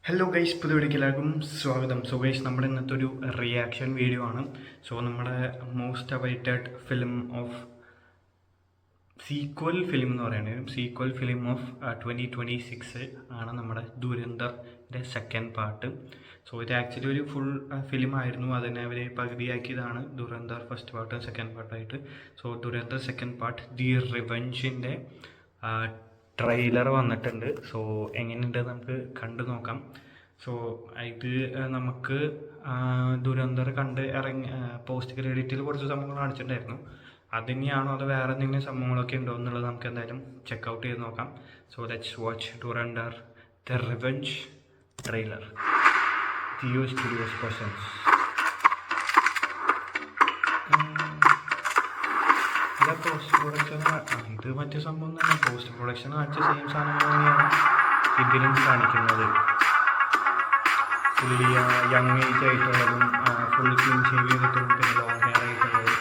Hello guys, പുതിയ വീഡിയോക്ക് എല്ലാവർക്കും സ്വാഗതം. സോ ഗൈസ്, നമ്മുടെ ഇന്നത്തെ ഒരു റിയാക്ഷൻ വീഡിയോ ആണ്. സോ നമ്മുടെ most awaited film of sequel film എന്ന് പറയുന്നത് സീക്വൽ ഫിലിം ഓഫ് 2026 ആണ് നമ്മുടെ ദുരന്തറിൻ്റെ സെക്കൻഡ് പാർട്ട്. സോ ഇത് ആക്ച്വലി ഒരു ഫുൾ ഫിലിം ആയിരുന്നു. അതിനെ അവർ പകുതിയാക്കിയതാണ് ദുരന്തർ ഫസ്റ്റ് പാർട്ട് സെക്കൻഡ് പാർട്ടായിട്ട്. So Dhurandhar second part the റിവെഞ്ചിൻ്റെ ട്രെയിലർ വന്നിട്ടുണ്ട്. സോ എങ്ങനെയുണ്ട് നമുക്ക് കണ്ടു നോക്കാം. സോ ഇത് നമുക്ക് ദുരന്തർ കണ്ട് ഇറങ്ങി പോസ്റ്റ് ക്രെഡിറ്റിൽ കുറച്ച് സംഭവങ്ങൾ കാണിച്ചിട്ടുണ്ടായിരുന്നു. അതിനെയാണോ അത് വേറെ എന്തെങ്കിലും സംഭവങ്ങളൊക്കെ ഉണ്ടോ എന്നുള്ളത് നമുക്ക് എന്തായാലും ചെക്കൗട്ട് ചെയ്ത് നോക്കാം. So let's watch Dhurandhar the revenge trailer. Jio studios presents. Post production ഇത് മറ്റു സംഭവം തന്നെ. പോസ്റ്റ് പ്രൊഡക്ഷൻ കാണിച്ച സെയിം സാധനങ്ങൾ തന്നെയാണ് ഇതിലും കാണിക്കുന്നത്. പുള്ളി യങ് ഏജ് ആയിട്ടുള്ളതും ഫുൾ ക്ലീൻ ഷേവ് ചെയ്തിട്ടും പിന്നെ ലോങ് ഹെയർ ആയിട്ടുള്ളതും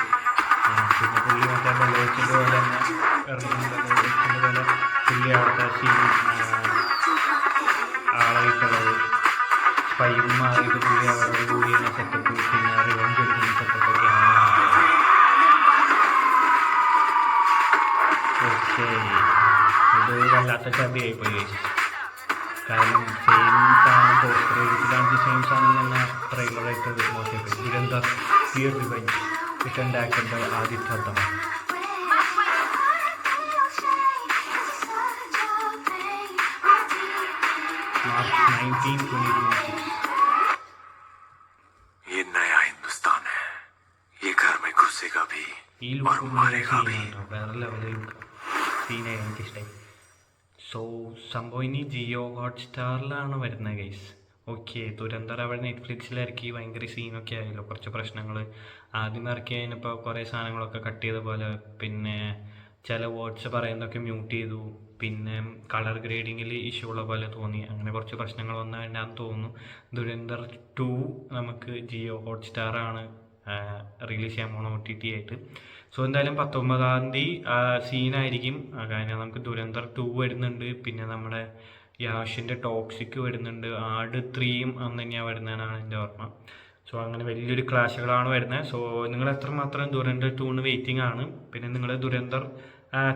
പിന്നെ പുള്ളി മറ്റേ ബലോച്ചിൻ്റെ പോലെ തന്നെ ഇറങ്ങുന്ന പോലെ പുള്ളി അവിടുത്തെ സീൻ ആളായിട്ടുള്ളത് സ്പൈയും മാറിയിട്ട് പുള്ളി അവരുടെ കൂടി ചെയ്യുന്ന സെറ്റപ്പ് പിന്നെ റിവെഞ്ച് എടുക്കുന്ന സെറ്റപ്പൊക്കെയാണ്. ഓക്കെ, ഇത് വല്ലാത്ത ചതിയായിപ്പോയി. കാരണം സെയിം സാധനം പോസ്റ്റർ എഴുതിയിലാണെങ്കിൽ സെയിം സാധനം തന്നെ ട്രെയിലറായിട്ട് നോക്കിയിട്ട് Dhurandhar the revenge return acted by Aditya Dhar. March 19, 2026. ये नया हिंदुस्तान है. ये घर में घुसेगा भी ഈ और ലുക്ക് मारेगा भी. വേറെ ലെവലിൽ ലുക്ക് സീനായി എനിക്കിഷ്ടമായി. സോ സംഭവം ഇനി ജിയോ ഹോട്ട്സ്റ്റാറിലാണ് വരുന്നത് ഗൈസ്. ഓക്കെ, ദുരന്തർ അവിടെ നെറ്റ്ഫ്ലിക്സിലിറക്കി ഭയങ്കര സീനൊക്കെ ആയല്ലോ, കുറച്ച് പ്രശ്നങ്ങൾ. ആദ്യം ഇറക്കി കഴിഞ്ഞപ്പോൾ കുറേ സാധനങ്ങളൊക്കെ കട്ട് ചെയ്ത പോലെ, പിന്നെ ചില വേർഡ്സ് പറയുന്നതൊക്കെ മ്യൂട്ട് ചെയ്തു, പിന്നെ കളർ ഗ്രേഡിങ്ങിൽ ഇഷ്യൂ ഉള്ള പോലെ തോന്നി. അങ്ങനെ കുറച്ച് പ്രശ്നങ്ങൾ വന്നതിനാന്ന് തോന്നുന്നു. ദുരന്തർ 2 നമുക്ക് ജിയോ ഹോട്ട്സ്റ്റാറാണ് റിലീസ് ചെയ്യാൻ പോകണം OTT ആയിട്ട്. സോ എന്തായാലും 19-ാം തീയതി സീനായിരിക്കും. കാരണം നമുക്ക് ദുരന്തർ 2 വരുന്നുണ്ട്, പിന്നെ നമ്മുടെ യാഷിൻ്റെ ടോക്സിക് വരുന്നുണ്ട്, ആട് 3യും അന്ന് തന്നെയാണ് വരുന്നതെന്നാണ് എൻ്റെ ഓർമ്മ. സോ അങ്ങനെ വലിയൊരു ക്ലാഷുകളാണ് വരുന്നത്. സോ നിങ്ങൾ എത്രമാത്രം ദുരന്തർ 2ന് വെയിറ്റിംഗ് ആണ്. പിന്നെ നിങ്ങൾ ദുരന്തർ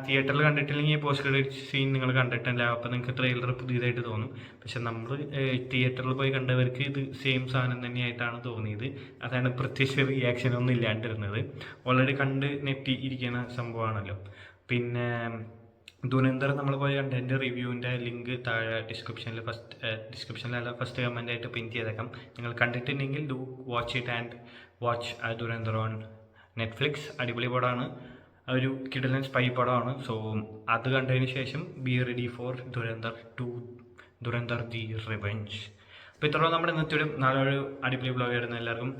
തിയേറ്ററിൽ കണ്ടിട്ടില്ലെങ്കിൽ പോസ്റ്റ് ക്രെഡിറ്റ് സീൻ നിങ്ങൾ കണ്ടിട്ടില്ല, അപ്പോൾ നിങ്ങൾക്ക് ട്രെയിലർ പുതിയതായിട്ട് തോന്നും. പക്ഷെ നമ്മൾ തിയേറ്ററിൽ പോയി കണ്ടവർക്ക് ഇത് സെയിം സാധനം തന്നെയായിട്ടാണ് തോന്നിയത്. അതാണ് പ്രത്യേകിച്ച് റിയാക്ഷനൊന്നും ഇല്ലാണ്ടിരുന്നത്. ഓൾറെഡി കണ്ട് നെറ്റി ഇരിക്കുന്ന സംഭവമാണല്ലോ. പിന്നെ ദുരന്തർ നമ്മൾ പോയി കണ്ടതിൻ്റെ റിവ്യൂവിൻ്റെ ലിങ്ക് താഴെ ഡിസ്ക്രിപ്ഷനിലല്ല ഫസ്റ്റ് കമൻ്റായിട്ട് പിൻ ചെയ്തേക്കാം. നിങ്ങൾ കണ്ടിട്ടുണ്ടെങ്കിൽ do watch it and watch Dhurandhar on Netflix. അടിപൊളി പടമാണ്, ഒരു കിടിലൻ സ്പൈ പടമാണ്. സോ അത് കണ്ടതിന് ശേഷം be ready for Dhurandhar 2 Dhurandhar the revenge. അപ്പോൾ ഇത്രയും നമ്മുടെ ഇന്നത്തെ ഒരു നാളെ ഒരു അടിപൊളി വ്ളോഗ് ആയിരുന്നു. എല്ലാവർക്കും